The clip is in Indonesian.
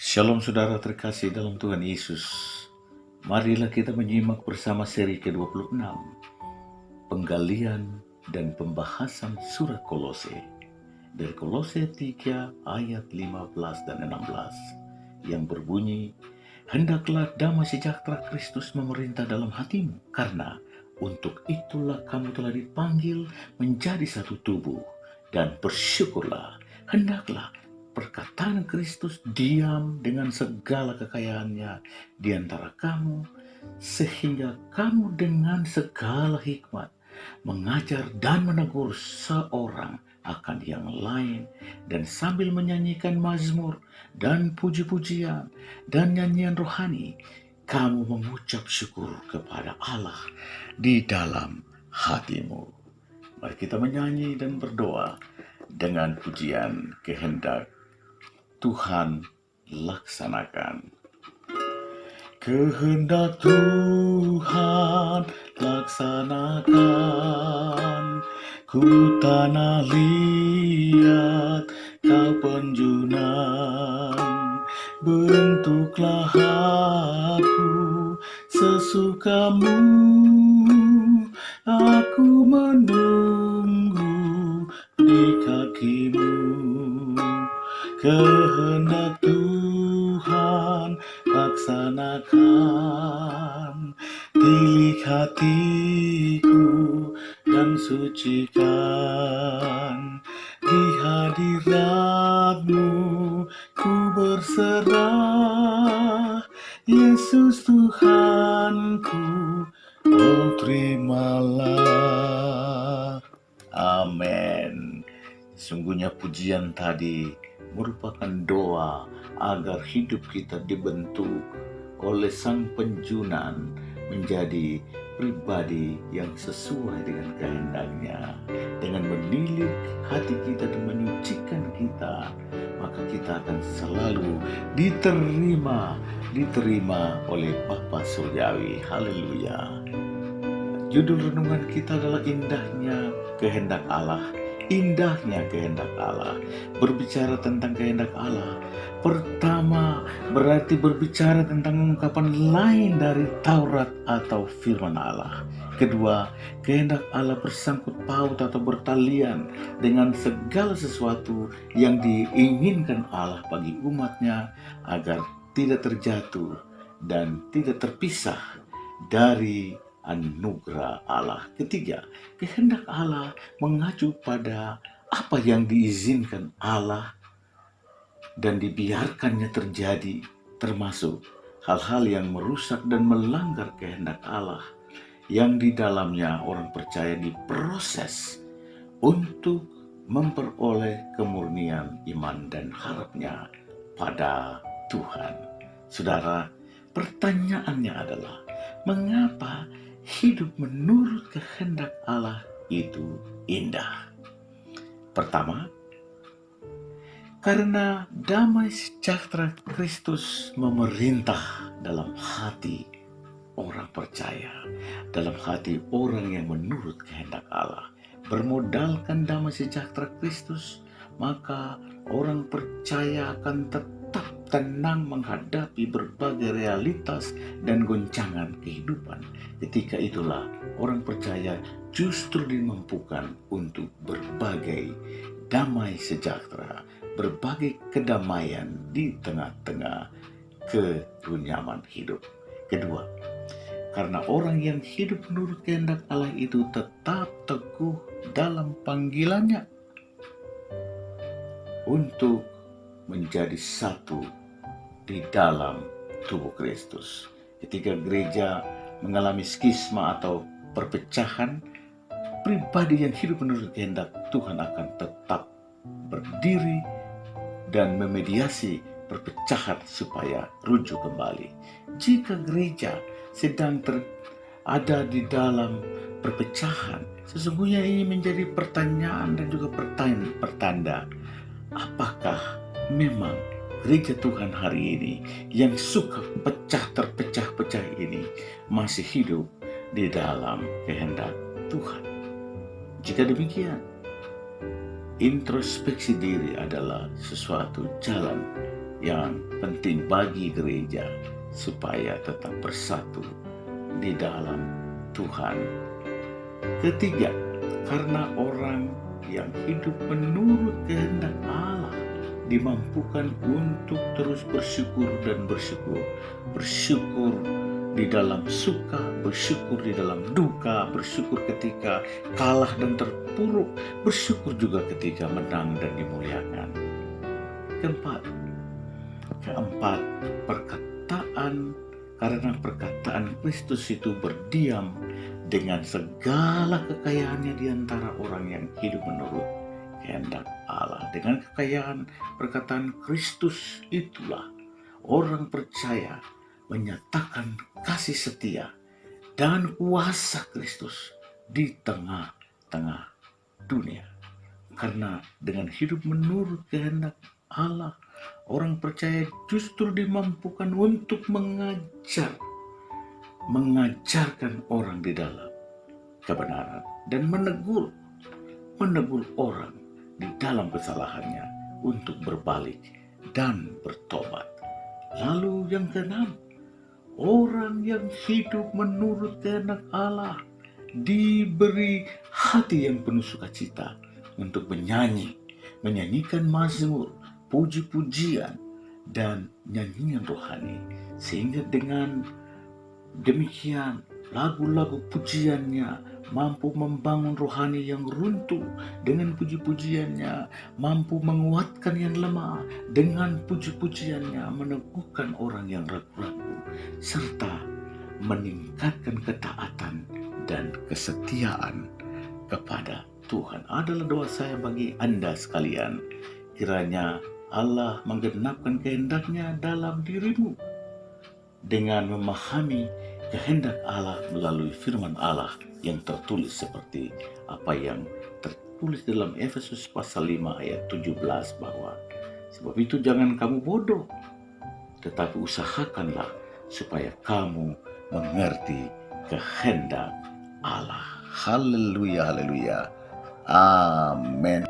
Shalom saudara terkasih dalam Tuhan Yesus. Marilah kita menyimak bersama seri ke-26, penggalian dan pembahasan surat Kolose. Dari Kolose 3 ayat 15 dan 16 yang berbunyi, "Hendaklah damai sejahtera Kristus memerintah dalam hatimu, karena untuk itulah kamu telah dipanggil menjadi satu tubuh, dan bersyukurlah. Hendaklah perkataan Kristus diam dengan segala kekayaannya di antara kamu, sehingga kamu dengan segala hikmat mengajar dan menegur seorang akan yang lain, dan sambil menyanyikan mazmur dan puji-pujian dan nyanyian rohani, kamu mengucap syukur kepada Allah di dalam hatimu." Mari kita menyanyi dan berdoa dengan pujian kehendak Tuhan laksanakan. Kehendak Tuhan laksanakan, ku tanah liat kau penjunan, bentuklah aku sesukamu, aku menunggu di kakimu. Kehendak Tuhan laksanakan, tilik hatiku dan sucikan, di hadirat-Mu ku berserah, Yesus Tuhanku, oh terimalah. Amin. Sungguhnya pujian tadi merupakan doa agar hidup kita dibentuk oleh Sang Penjunan menjadi pribadi yang sesuai dengan kehendaknya. Dengan menilik hati kita dan menyucikan kita, maka kita akan selalu diterima oleh Bapa Surgawi. Haleluya. Judul renungan kita adalah indahnya kehendak Allah. Indahnya kehendak Allah. Berbicara tentang kehendak Allah, pertama berarti berbicara tentang ungkapan lain dari Taurat atau firman Allah. Kedua, kehendak Allah bersangkut paut atau bertalian dengan segala sesuatu yang diinginkan Allah bagi umatnya agar tidak terjatuh dan tidak terpisah dari anugerah Allah. Ketiga, kehendak Allah mengacu pada apa yang diizinkan Allah dan dibiarkannya terjadi, termasuk hal-hal yang merusak dan melanggar kehendak Allah, yang di dalamnya orang percaya diproses untuk memperoleh kemurnian iman dan harapnya pada Tuhan. Saudara, pertanyaannya adalah, mengapa hidup menurut kehendak Allah itu indah? Pertama, karena damai sejahtera Kristus memerintah dalam hati orang percaya, dalam hati orang yang menurut kehendak Allah. Bermodalkan damai sejahtera Kristus, maka orang percaya akan tetap tenang menghadapi berbagai realitas dan goncangan kehidupan. Ketika itulah orang percaya justru dimampukan untuk berbagai damai sejahtera, berbagai kedamaian di tengah-tengah kerunyaman hidup. Kedua, karena orang yang hidup menurut kehendak Allah itu tetap teguh dalam panggilannya untuk menjadi satu di dalam tubuh Kristus. Ketika gereja mengalami skisma atau perpecahan, pribadi yang hidup menurut kehendak Tuhan akan tetap berdiri dan memediasi perpecahan supaya rujuk kembali. Jika gereja sedang ada di dalam perpecahan, sesungguhnya ini menjadi pertanyaan dan juga pertanda, apakah memang gereja Tuhan hari ini yang suka terpecah-pecah ini masih hidup di dalam kehendak Tuhan? Jika demikian, Introspeksi diri adalah sesuatu jalan yang penting bagi gereja supaya tetap bersatu di dalam Tuhan. Ketiga, karena orang yang hidup menurut kehendak Allah dimampukan untuk terus bersyukur dan bersyukur. Bersyukur di dalam suka, bersyukur di dalam duka, bersyukur ketika kalah dan terpuruk, bersyukur juga ketika menang dan dimuliakan. Keempat, karena perkataan Kristus itu berdiam dengan segala kekayaannya di antara orang yang hidup menurut kehendak Allah. Dengan kekayaan perkataan Kristus itulah orang percaya menyatakan kasih setia dan kuasa Kristus di tengah-tengah dunia. Karena dengan hidup menurut kehendak Allah, orang percaya justru dimampukan untuk mengajarkan orang di dalam kebenaran dan menegur orang di dalam kesalahannya untuk berbalik dan bertobat. Lalu yang keenam, orang yang hidup menurut kehendak Allah diberi hati yang penuh sukacita untuk menyanyikan mazmur, puji-pujian, dan nyanyian rohani, sehingga dengan demikian lagu-lagu pujiannya mampu membangun rohani yang runtuh. Dengan puji-pujiannya mampu menguatkan yang lemah. Dengan puji-pujiannya meneguhkan orang yang ragu-ragu, serta meningkatkan ketaatan dan kesetiaan kepada Tuhan. Adalah doa saya bagi Anda sekalian, kiranya Allah menggenapkan kehendak-Nya dalam dirimu dengan memahami kehendak Allah melalui firman Allah yang tertulis seperti apa yang tertulis dalam Efesus pasal 5 ayat 17, bahwa sebab itu jangan kamu bodoh, tetapi usahakanlah supaya kamu mengerti kehendak Allah. Haleluya, haleluya. Amin.